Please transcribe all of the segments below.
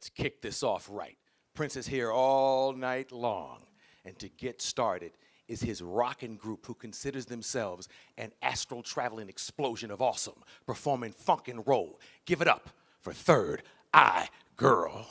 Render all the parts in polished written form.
let's kick this off right. Prince is here all night long. And to get started is his rockin' group who considers themselves an astral traveling explosion of awesome, performing funk and roll. Give it up for Third Eye Girl.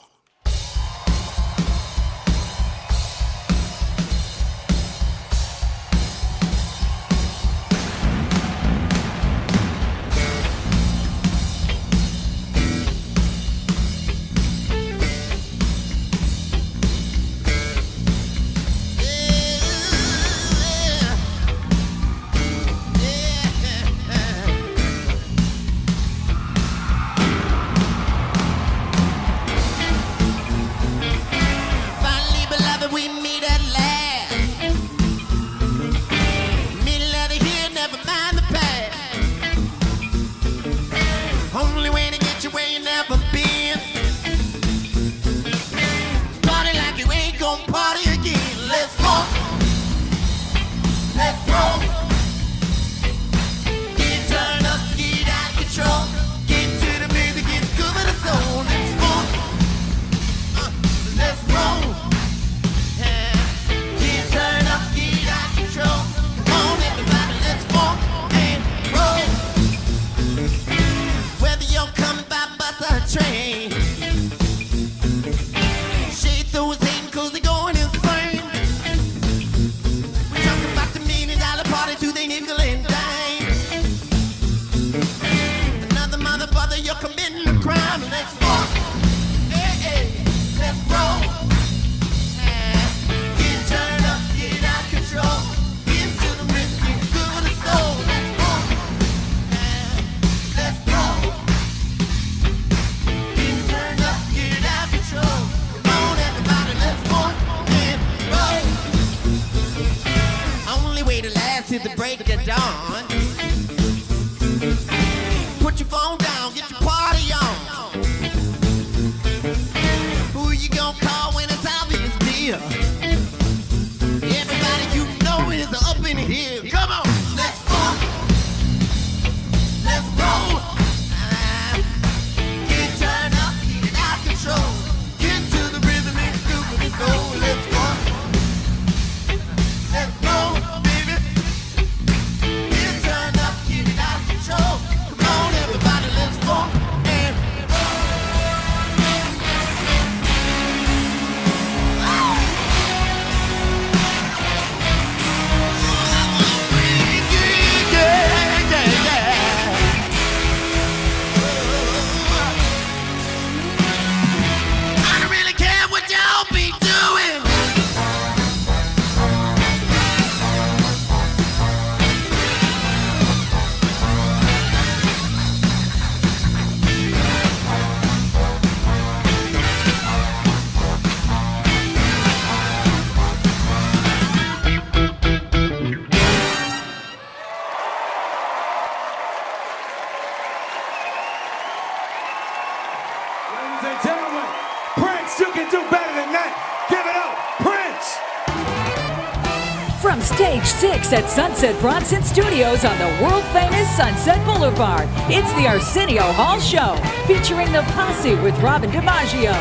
From Stage 6 at Sunset Bronson Studios on the world-famous Sunset Boulevard, it's the Arsenio Hall Show, featuring the Posse with Robin DiMaggio.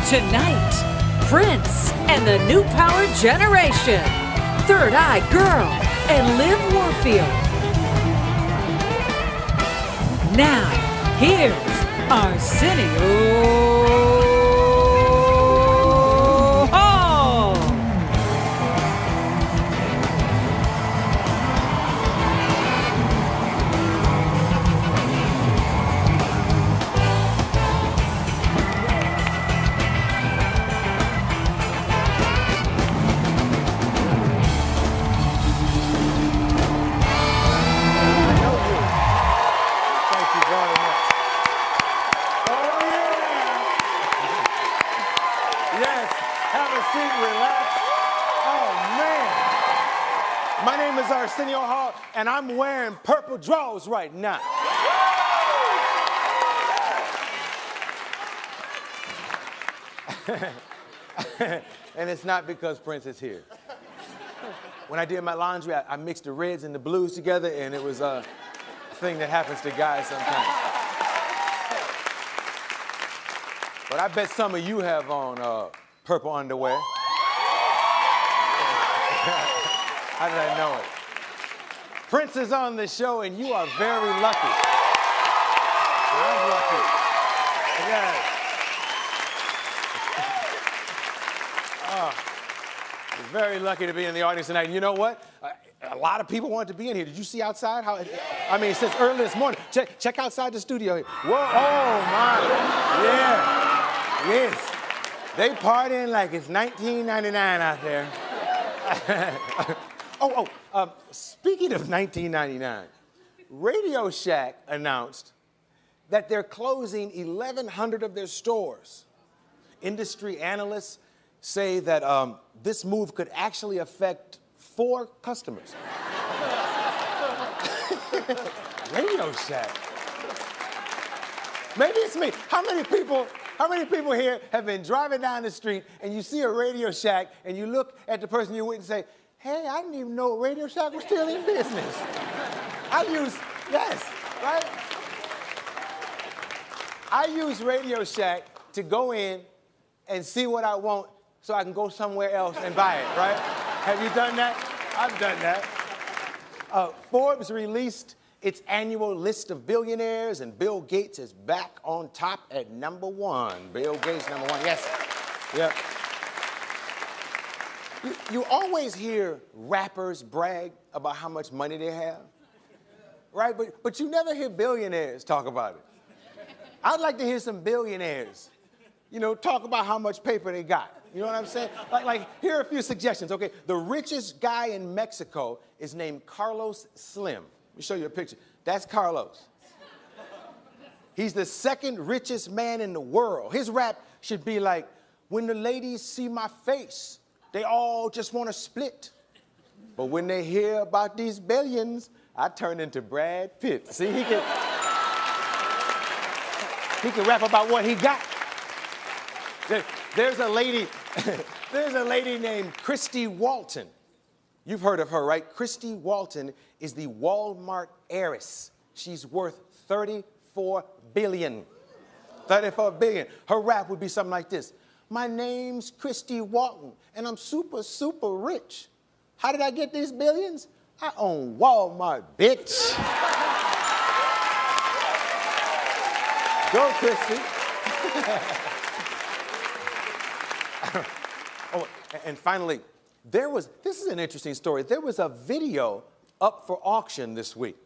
Tonight, Prince and the New Power Generation, Third Eye Girl, and Liv Warfield. Now, here's Arsenio Hall. My name is Arsenio Hall, and I'm wearing purple drawers right now. And it's not because Prince is here. When I did my laundry, I mixed the reds and the blues together, and it was a thing that happens to guys sometimes. But I bet some of you have on purple underwear. How did I know it? Prince is on the show, and you are very lucky. I'm lucky. Yes. You're very lucky to be in the audience tonight. And you know what? A lot of people wanted to be in here. Did you see outside? Since early this morning. Check outside the studio here. Whoa, oh my. Yeah. Yes. They partying like it's 1999 out there. Speaking of 1999, Radio Shack announced that they're closing 1,100 of their stores. Industry analysts say that this move could actually affect 4 customers. Radio Shack. Maybe it's me. How many people here have been driving down the street and you see a Radio Shack and you look at the person you're with and say, hey, I didn't even know Radio Shack was still in business. I use Radio Shack to go in and see what I want so I can go somewhere else and buy it, right? Have you done that? I've done that. Forbes released its annual list of billionaires, and Bill Gates is back on top at #1. Bill Gates, #1, yes. Yeah. You always hear rappers brag about how much money they have, right? But you never hear billionaires talk about it. I'd like to hear some billionaires, talk about how much paper they got. You know what I'm saying? Like here are a few suggestions, okay? The richest guy in Mexico is named Carlos Slim. Let me show you a picture. That's Carlos. He's the 2nd richest man in the world. His rap should be like, when the ladies see my face, they all just want to split. But when they hear about these billions, I turn into Brad Pitt. See, he can rap about what he got. There's a lady named Christy Walton. You've heard of her, right? Christy Walton is the Walmart heiress. She's worth $34 billion. $34 billion. Her rap would be something like this. My name's Christy Walton, and I'm super, super rich. How did I get these billions? I own Walmart, bitch. Go, Christy. And finally, this is an interesting story. There was a video up for auction this week,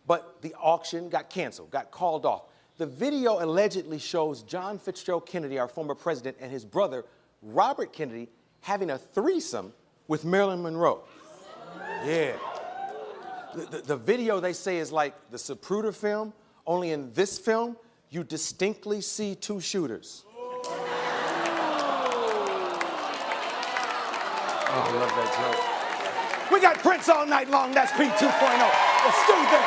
but the auction got canceled, got called off. The video allegedly shows John Fitzgerald Kennedy, our former president, and his brother, Robert Kennedy, having a threesome with Marilyn Monroe. Yeah. The video, they say, is like the Zapruder film, only in this film, you distinctly see 2 shooters. Oh, I love that joke. We got Prince all night long. That's P 2.0. Let's do this.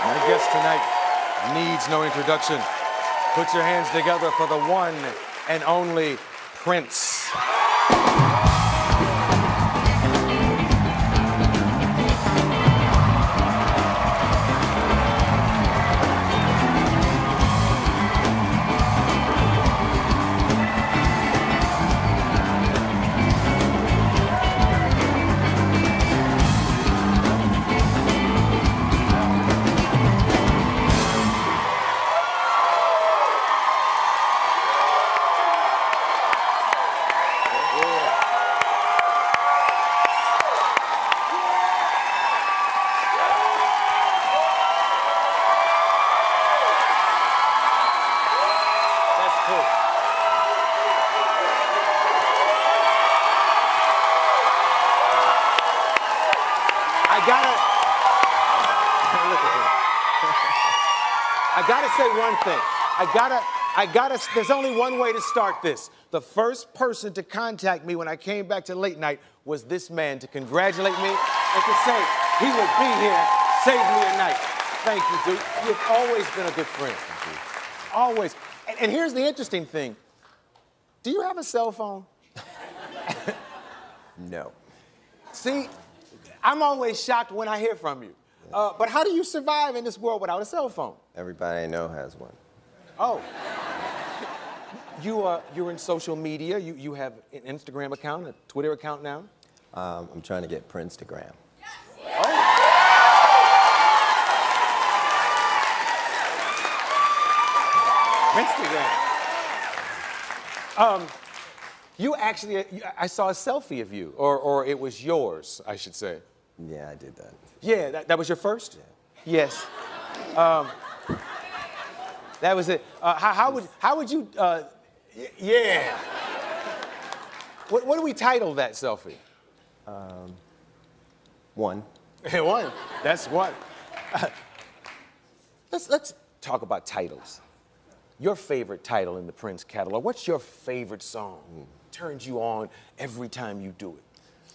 My guest tonight needs no introduction. Put your hands together for the one and only Prince. I gotta say one thing. There's only one way to start this. The first person to contact me when I came back to late night was this man to congratulate me and to say he will be here, save me a night. Thank you, dude. You've always been a good friend. Always. And here's the interesting thing. Do you have a cell phone? No. See, I'm always shocked when I hear from you. But how do you survive in this world without a cell phone? Everybody I know has one. Oh. You're in social media. You have an Instagram account, a Twitter account now? I'm trying to get Princegram. Oh. Instagram. You actually, I saw a selfie of you, or it was yours, I should say. Yeah, I did that. Yeah, that was your first? Yeah. Yes. That was it. How would you, yeah. What do we title that selfie? One. One. That's one. Let's talk about titles. Your favorite title in the Prince catalog. What's your favorite song? Turns you on every time you do it.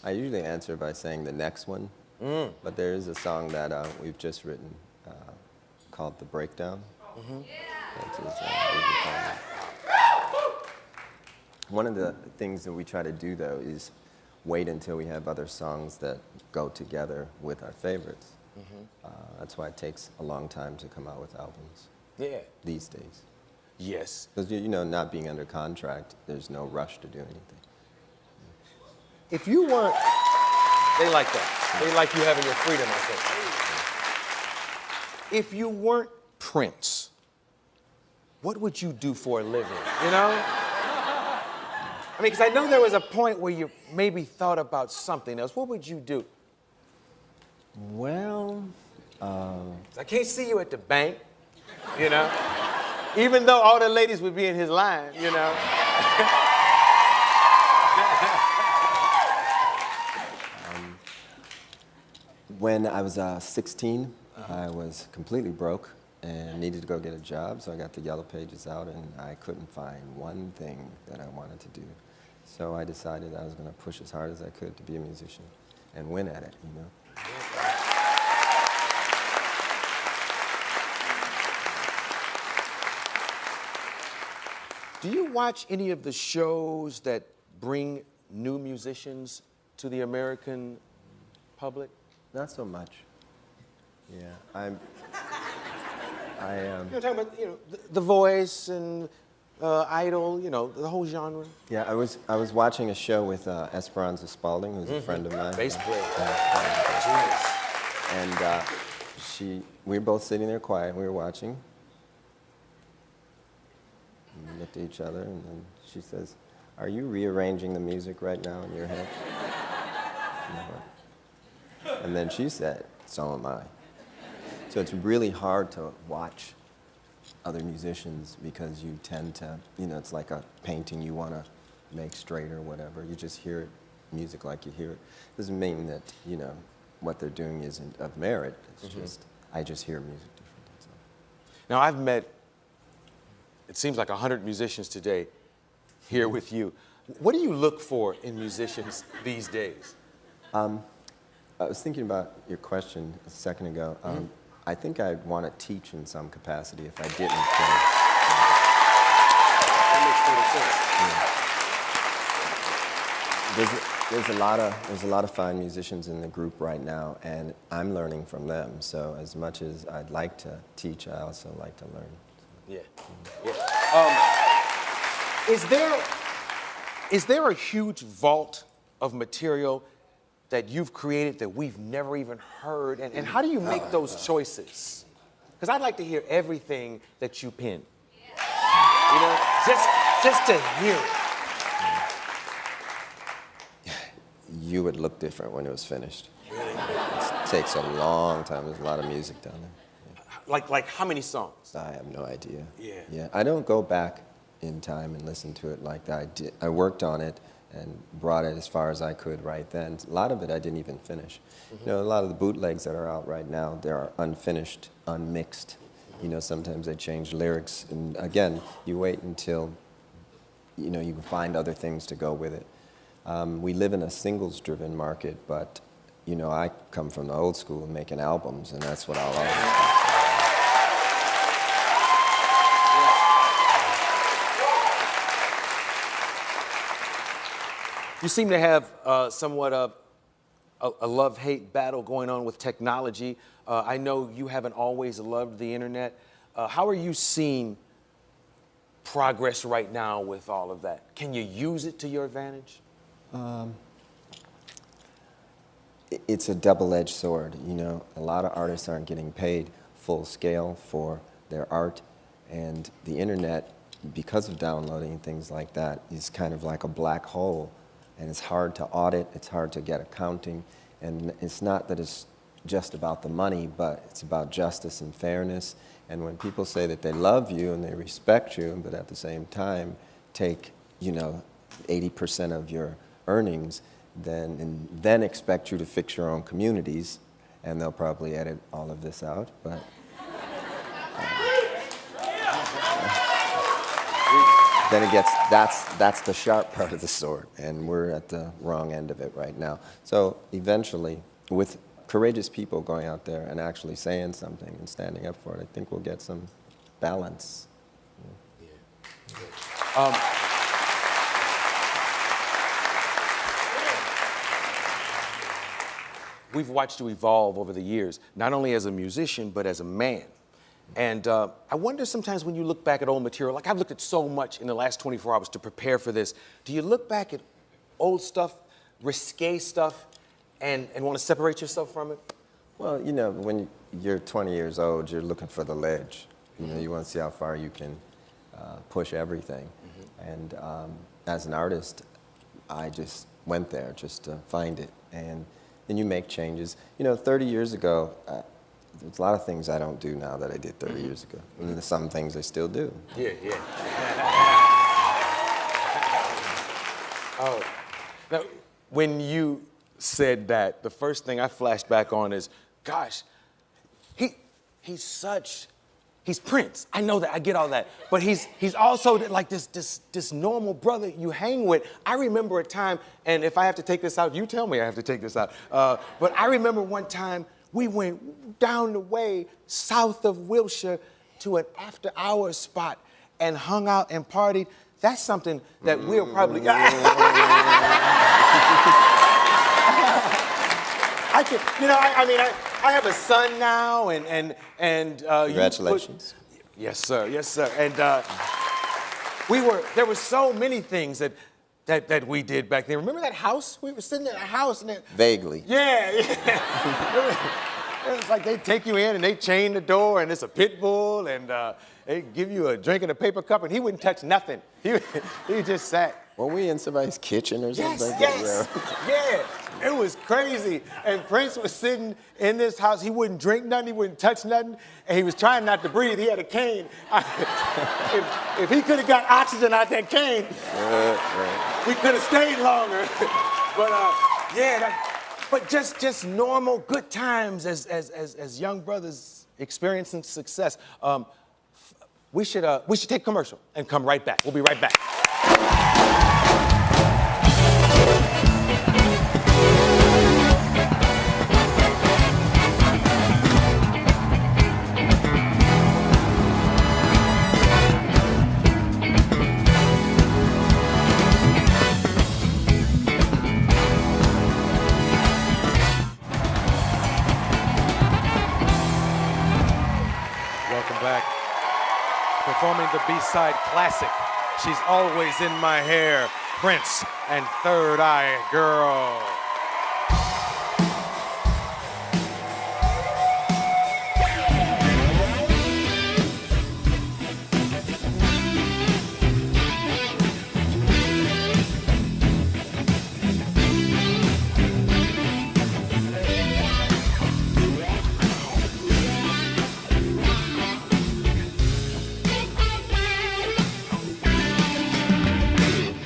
I usually answer by saying the next one, but there is a song that we've just written called The Breakdown. That's his, one of the things that we try to do, though, is wait until we have other songs that go together with our favorites. That's why it takes a long time to come out with albums. Yeah. These days. Yes. Because, you know, not being under contract, there's no rush to do anything. If you weren't, they like that. They like you having your freedom, I think. If you weren't Prince, what would you do for a living, you know? I mean, because I know there was a point where you maybe thought about something else. What would you do? Well, I can't see you at the bank, you know? Even though all the ladies would be in his line, you know? when I was 16, I was completely broke and needed to go get a job, so I got the Yellow Pages out, and I couldn't find one thing that I wanted to do. So I decided I was going to push as hard as I could to be a musician and win at it, you know? Do you watch any of the shows that bring new musicians to the American public? Not so much. Yeah, You know, talking about, you know, the Voice and Idol, you know, the whole genre. yeah, I was watching a show with Esperanza Spalding, who's a friend of mine. Bass player. And we were both sitting there quiet, we were watching. And we looked at each other, and then she says, "Are you rearranging the music right now in your head?" And then she said, "So am I." So it's really hard to watch other musicians because you tend to, you know, it's like a painting you want to make straight or whatever. You just hear it, music like you hear it. Doesn't mean that, you know, what they're doing isn't of merit. It's just, I just hear music different, that's all. Now, I've met, it seems like 100 musicians today here with you. What do you look for in musicians these days? I was thinking about your question a second ago. I think I'd want to teach in some capacity if I didn't play. That makes total sense. There's a lot of fine musicians in the group right now, and I'm learning from them. So as much as I'd like to teach, I also like to learn. Yeah. Is there a huge vault of material that you've created that we've never even heard? And how do you make those choices? Because I'd like to hear everything that you pen. You know, just to hear it. You would look different when it was finished. It takes a long time. There's a lot of music down there. Like how many songs? I have no idea. Yeah. I don't go back in time and listen to it like that. I worked on it and brought it as far as I could right then. A lot of it I didn't even finish. You know, a lot of the bootlegs that are out right now, they are unfinished, unmixed. You know, sometimes they change lyrics, and again, you wait until, you know, you can find other things to go with it. We live in a singles-driven market, but you know, I come from the old school of making albums, and that's what I'll always do. You seem to have somewhat of a love-hate battle going on with technology. I know you haven't always loved the internet. How are you seeing progress right now with all of that? Can you use it to your advantage? It's a double-edged sword, you know. A lot of artists aren't getting paid full scale for their art, and the internet, because of downloading and things like that, is kind of like a black hole, and it's hard to audit, it's hard to get accounting, and it's not that it's just about the money, but it's about justice and fairness. And when people say that they love you and they respect you, but at the same time take, you know, 80% of your earnings, then expect you to fix your own communities, and they'll probably edit all of this out, but then it gets, that's the sharp part of the sword, and we're at the wrong end of it right now. So eventually, with courageous people going out there and actually saying something and standing up for it, I think we'll get some balance. We've watched you evolve over the years, not only as a musician, but as a man. And I wonder sometimes when you look back at old material, like I've looked at so much in the last 24 hours to prepare for this, do you look back at old stuff, risque stuff, and want to separate yourself from it? Well, you know, when you're 20 years old, you're looking for the ledge. You know, you want to see how far you can push everything. And as an artist, I just went there just to find it. And then you make changes. You know, 30 years ago, there's a lot of things I don't do now that I did 30 years ago. And there's some things I still do. Yeah. Oh, now, when you said that, the first thing I flashed back on is, gosh, he's Prince. I know that, I get all that. But he's also like this normal brother you hang with. I remember a time, and if I have to take this out, you tell me I have to take this out. But I remember one time we went down the way south of Wilshire to an after-hours spot and hung out and partied. That's something that we'll probably... I have a son now, and Congratulations. Yes, sir. And there were so many things that we did back then. Remember that house? We were sitting in a house and Vaguely. Yeah. It was like they take you in and they chain the door and it's a pit bull and they give you a drink in a paper cup and he wouldn't touch nothing. He just sat. Were we in somebody's kitchen or something? Yes. Yeah. It was crazy. And Prince was sitting in this house. He wouldn't drink nothing. He wouldn't touch nothing. And he was trying not to breathe. He had a cane. If he could have got oxygen out that cane, we could have stayed longer. But just normal good times as young brothers experiencing success. We should take a commercial and come right back. We'll be right back. Welcome back. Performing the B-side classic, She's Always in My Hair, Prince and Third Eye Girl.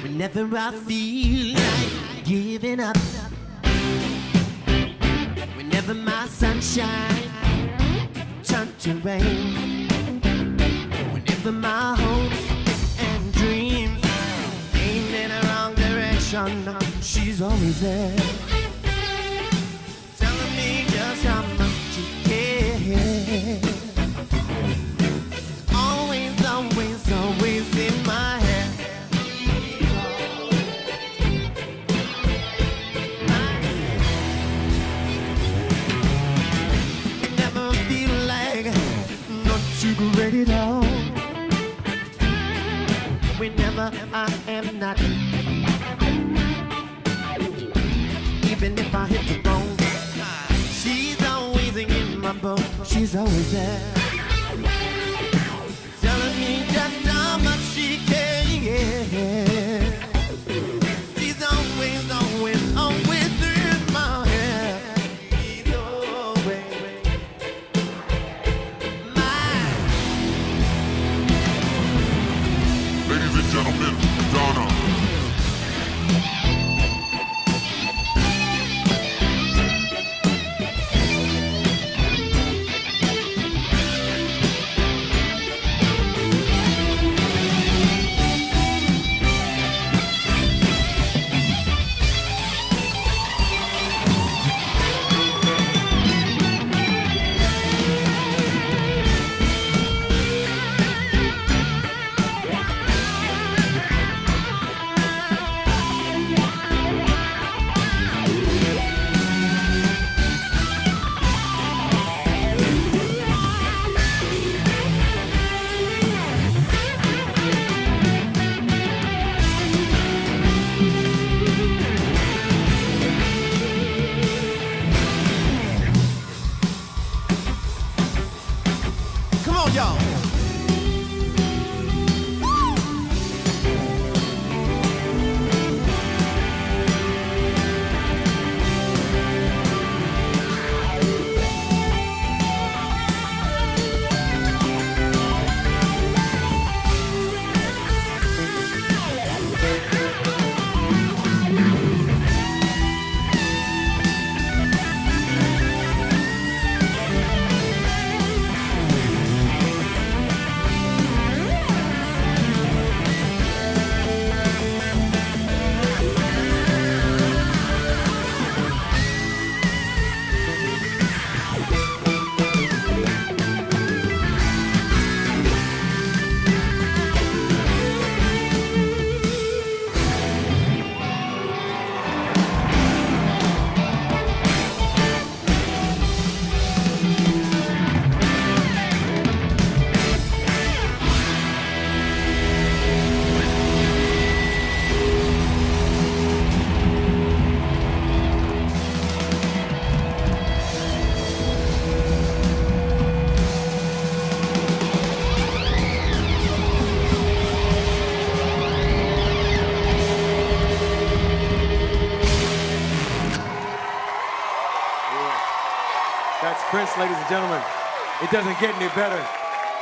Whenever I feel like giving up, whenever my sunshine turns to rain, whenever my hopes and dreams aim in the wrong direction, she's always there. whatever I am not. Even if I hit the wrong, she's always in my boat. She's always there, telling me just how much she cares. She's always, always, always in my head. She's always mine. Ladies and gentlemen, Donna. Come on, y'all. That's Prince, ladies and gentlemen. It doesn't get any better.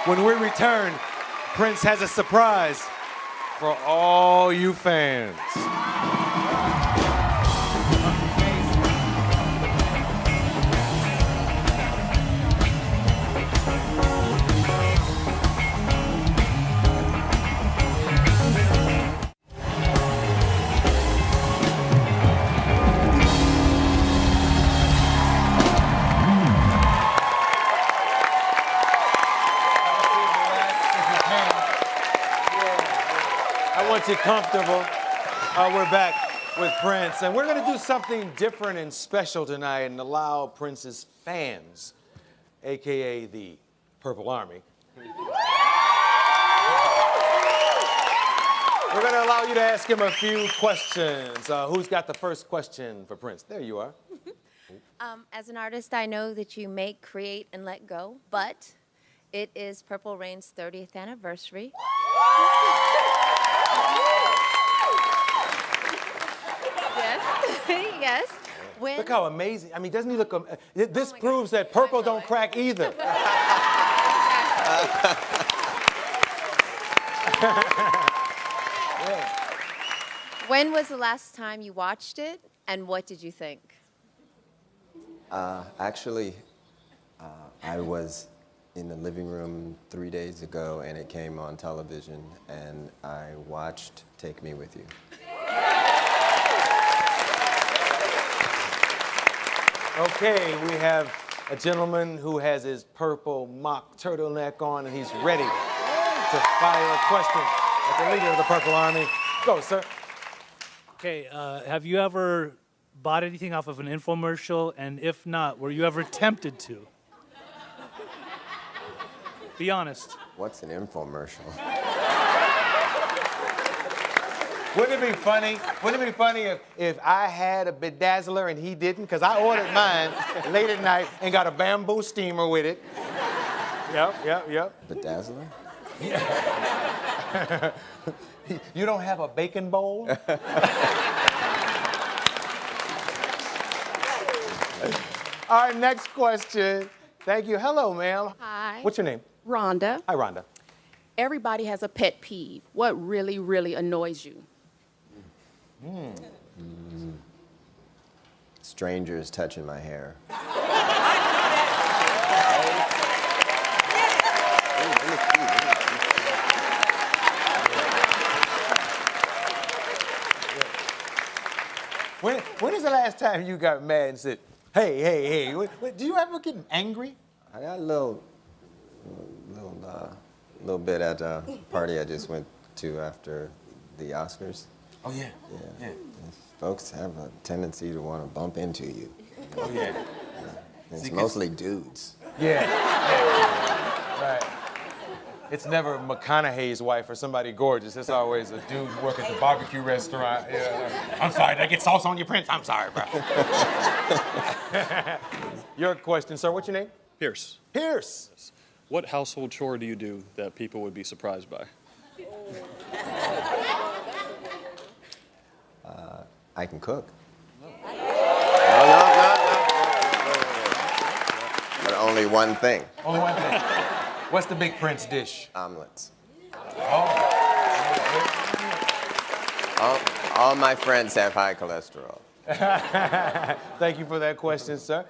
When we return, Prince has a surprise for all you fans. I want you comfortable. We're back with Prince, and we're going to do something different and special tonight and allow Prince's fans, AKA the Purple Army. We're going to allow you to ask him a few questions. Who's got the first question for Prince? There you are. As an artist, I know that you make, create, and let go, but it is Purple Rain's 30th anniversary. Yes, yes. When Look how amazing. I mean, doesn't he look... this proves that Purple don't crack either. When was the last time you watched it, and what did you think? Actually, I was in the living room 3 days ago, and it came on television, and I watched Take Me With You. Okay, we have a gentleman who has his purple mock turtleneck on, and he's ready to fire a question at the leader of the Purple Army. Go, sir. Okay, have you ever bought anything off of an infomercial? And if not, were you ever tempted to? Be honest. What's an infomercial? Wouldn't it be funny? Wouldn't it be funny if I had a bedazzler and he didn't? Because I ordered mine late at night and got a bamboo steamer with it. Yep. Bedazzler? You don't have a bacon bowl? All right, next question. Thank you. Hello, ma'am. Hi. What's your name? Rhonda. Hi, Rhonda. Everybody has a pet peeve. What really, really annoys you? Strangers touching my hair. When is the last time you got mad and said, hey? Do you ever get angry? I got a little bit at a party I just went to after the Oscars. Oh, yeah. Yeah. Folks have a tendency to want to bump into you. Oh, yeah. It's mostly dudes. Yeah. Right. It's never McConaughey's wife or somebody gorgeous. It's always a dude who work at the barbecue restaurant. Yeah. I'm sorry, did I get sauce on your Prince? I'm sorry, bro. Your question, sir. What's your name? Pierce, Pierce. what household chore do you do that people would be surprised by? I can cook. No. But only one thing. Only one thing. What's the big Prince dish? Omelets. Oh. All my friends have high cholesterol. Thank you for that question, sir.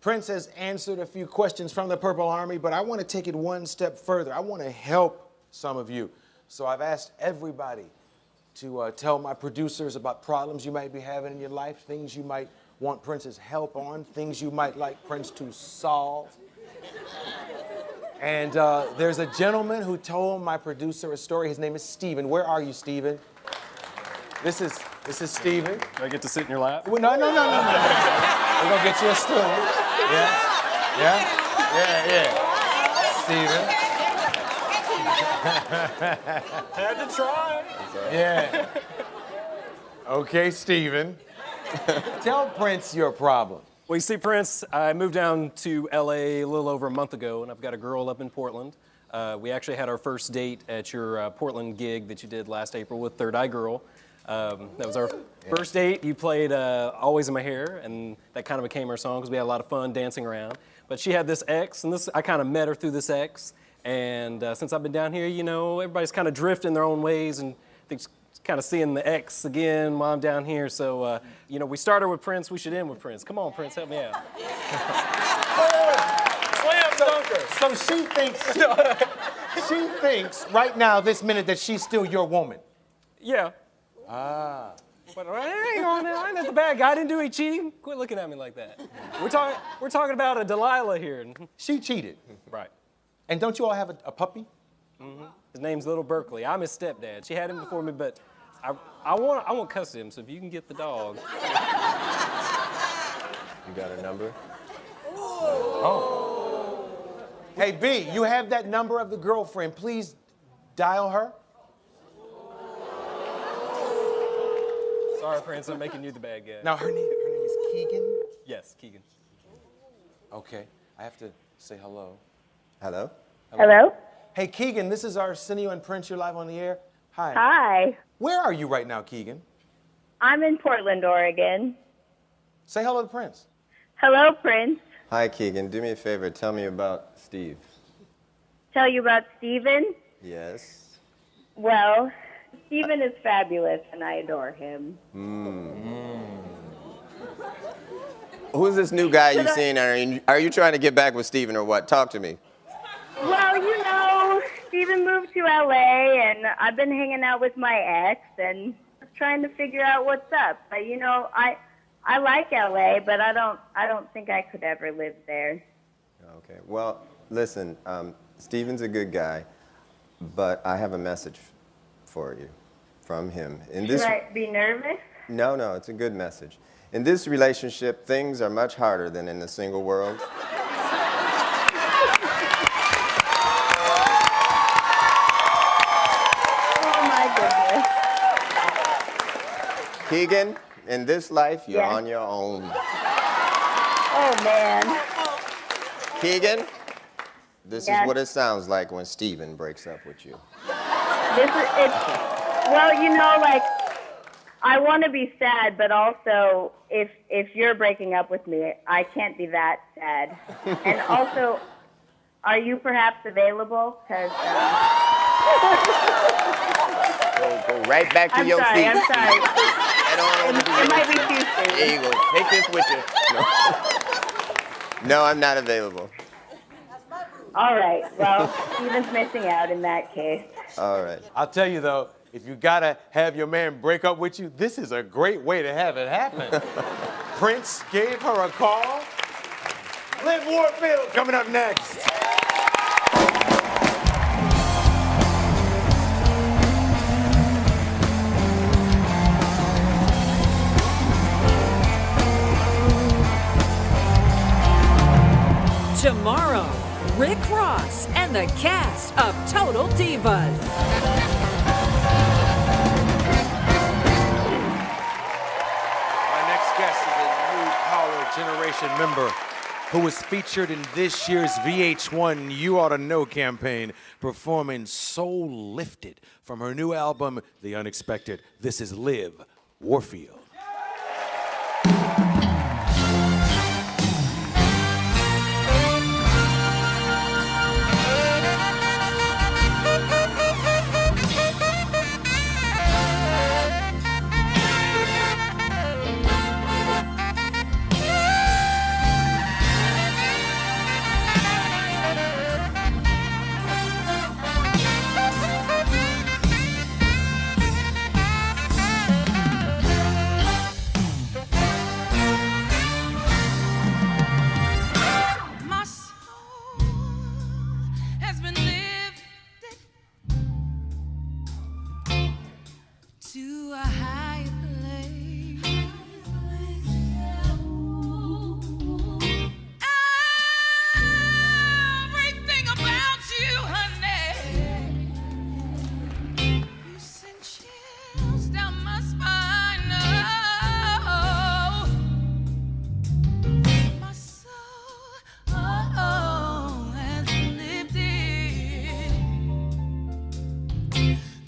Prince has answered a few questions from the Purple Army, but I want to take it one step further. I want to help some of you. So I've asked everybody to tell my producers about problems you might be having in your life, things you might want Prince's help on, things you might like Prince to solve. And there's a gentleman who told my producer a story. His name is Steven. Where are you, Steven? This is Steven. Do I get to sit in your lap? Well, no. We're gonna get you a stool. Yeah. Steven. Had to try. Yeah. Okay, Steven. Tell Prince your problem. Well, you see, Prince, I moved down to LA a little over a month ago, and I've got a girl up in Portland. We actually had our first date at your Portland gig that you did last April with Third Eye Girl. That was our first date. You played Always in My Hair, and that kind of became our song because we had a lot of fun dancing around. But she had this ex, and I kind of met her through this ex. And since I've been down here, you know, everybody's kind of drifting their own ways, and I think kind of seeing the ex again while I'm down here. So, you know, we started with Prince, we should end with Prince. Come on, Prince, help me out. Slam dunker. So she thinks right now, this minute, that she's still your woman. Yeah. But I'm not the bad guy. I didn't do any cheating. Quit looking at me like that. We're talking about a Delilah here. She cheated. Right. And don't you all have a puppy? Mm-hmm. His name's Little Berkeley. I'm his stepdad. She had him before me, but I want custody of him, so if you can get the dog. You got a number? Oh. Hey, B, you have that number of the girlfriend. Please dial her. Sorry, Prince, I'm making you the bad guy. Now, her name is Keegan? Yes, Keegan. Okay, I have to say hello. Hello? Hello? Hey, Keegan, this is Arsenio and Prince. You're live on the air. Hi. Hi. Where are you right now, Keegan? I'm in Portland, Oregon. Say hello to Prince. Hello, Prince. Hi, Keegan. Do me a favor. Tell me about Steve. Tell you about Steven? Yes. Well, Steven is fabulous, and I adore him. Who's this new guy you've seen? Are you trying to get back with Steven or what? Talk to me. Well, you know, Steven moved to L.A., and I've been hanging out with my ex and trying to figure out what's up. But, you know, I like L.A., but I don't think I could ever live there. Okay. Well, listen, Steven's a good guy, but I have a message for you from him. Should I be nervous? No, it's a good message. In this relationship, things are much harder than in the single world. Oh, my goodness. Keegan, in this life, you're Yes. on your own. Oh, man. Keegan, this Yes. is what it sounds like when Steven breaks up with you. Well, you know, like, I want to be sad, but also, if you're breaking up with me, I can't be that sad. And also, are you perhaps available? Because Go right back to your seat. I'm sorry. Head on over to It your might be seat. too soon. There you go. Take this with you. No, I'm not available. All right. Well, Steven's missing out in that case. All right. I'll tell you though, if you gotta have your man break up with you, this is a great way to have it happen. Prince gave her a call. Liv Warfield coming up next. Tomorrow, Rick Ross and the cast of Total Divas. Our next guest is a new Power Generation member who was featured in this year's VH1 You Ought to Know campaign, performing Soul Lifted from her new album, The Unexpected. This is Liv Warfield. My soul has been lifted to a higher place. Everything about you, honey, you send chills down my spine. Oh, my soul, has been lifted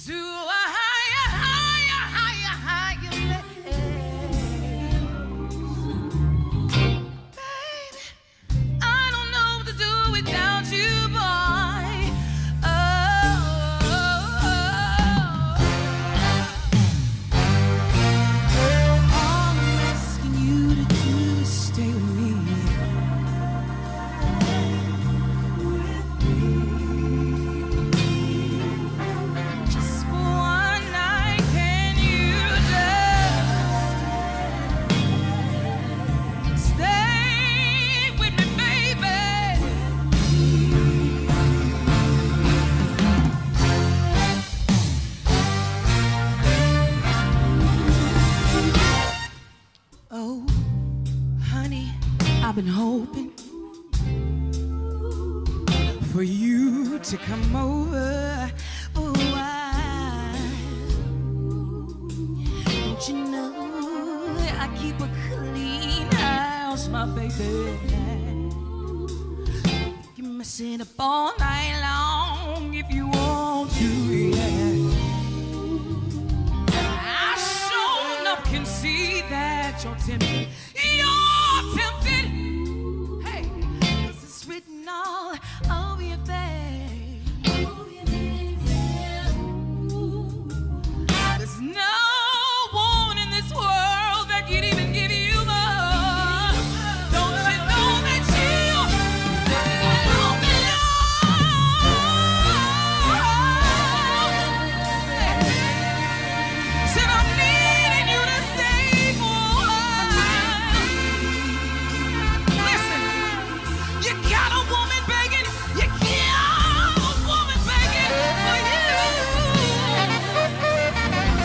to a higher, higher, higher, higher place. Baby, I don't know what to do without you, boy. All I'm asking you to do is stay with me. Just for one night, can you just stay with me, baby? Oh, honey, I've been hoping for you to come over for a while. Don't you know I keep a clean house, my baby? You can sit up all night long if you want to, yeah. I sure enough can see that you're tempted. You're tempted. Hey, 'cause it's written all over your face. There's no woman in this world that could even give you more. Don't you know that you said I'm needing you to stay for a while. Listen, you got a woman begging, you got a woman begging for you.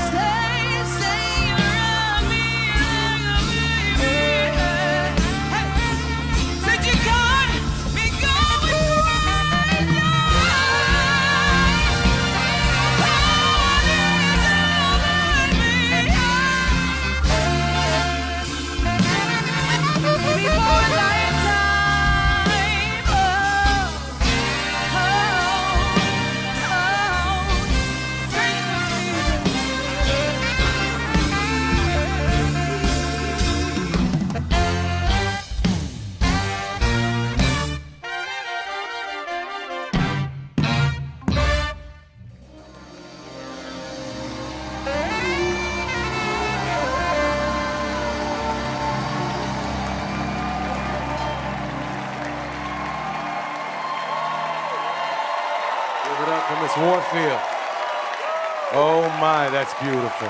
Stay around me, baby. Hey, said you got me going crazy. from Miss Warfield. Oh my, that's beautiful.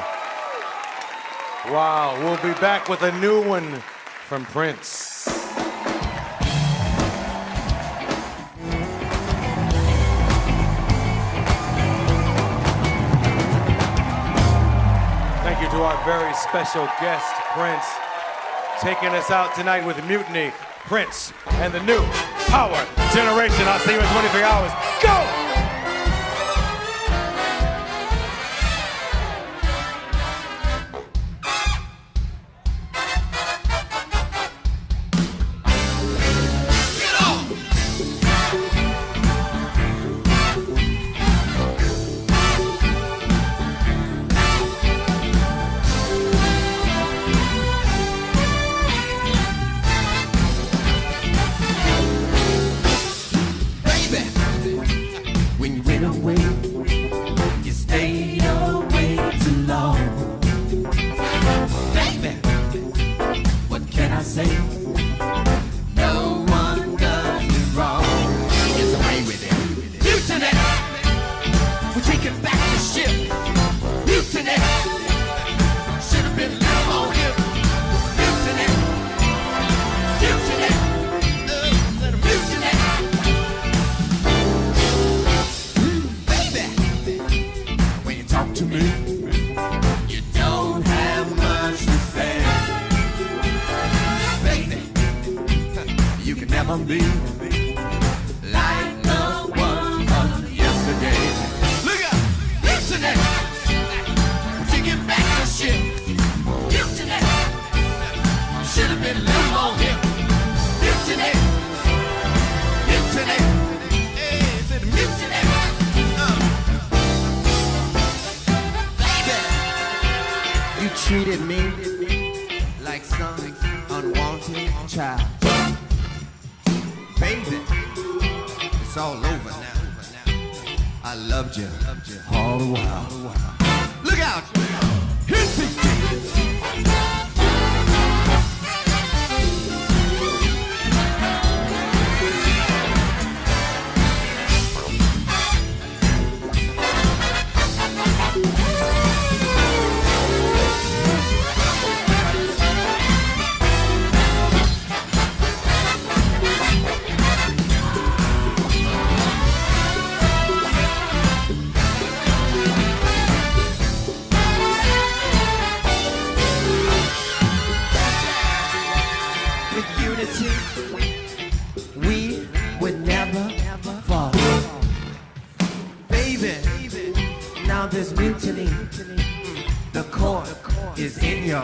Wow, we'll be back with a new one from Prince. Thank you to our very special guest, Prince, taking us out tonight with Mutiny, Prince, and the new Power Generation. I'll see you in 23 hours. Go! Treated me like some unwanted child. Baby, it's all over now. I loved you all the while. Look out! Here's the we would never fall. Baby, now there's mutiny. The court is in your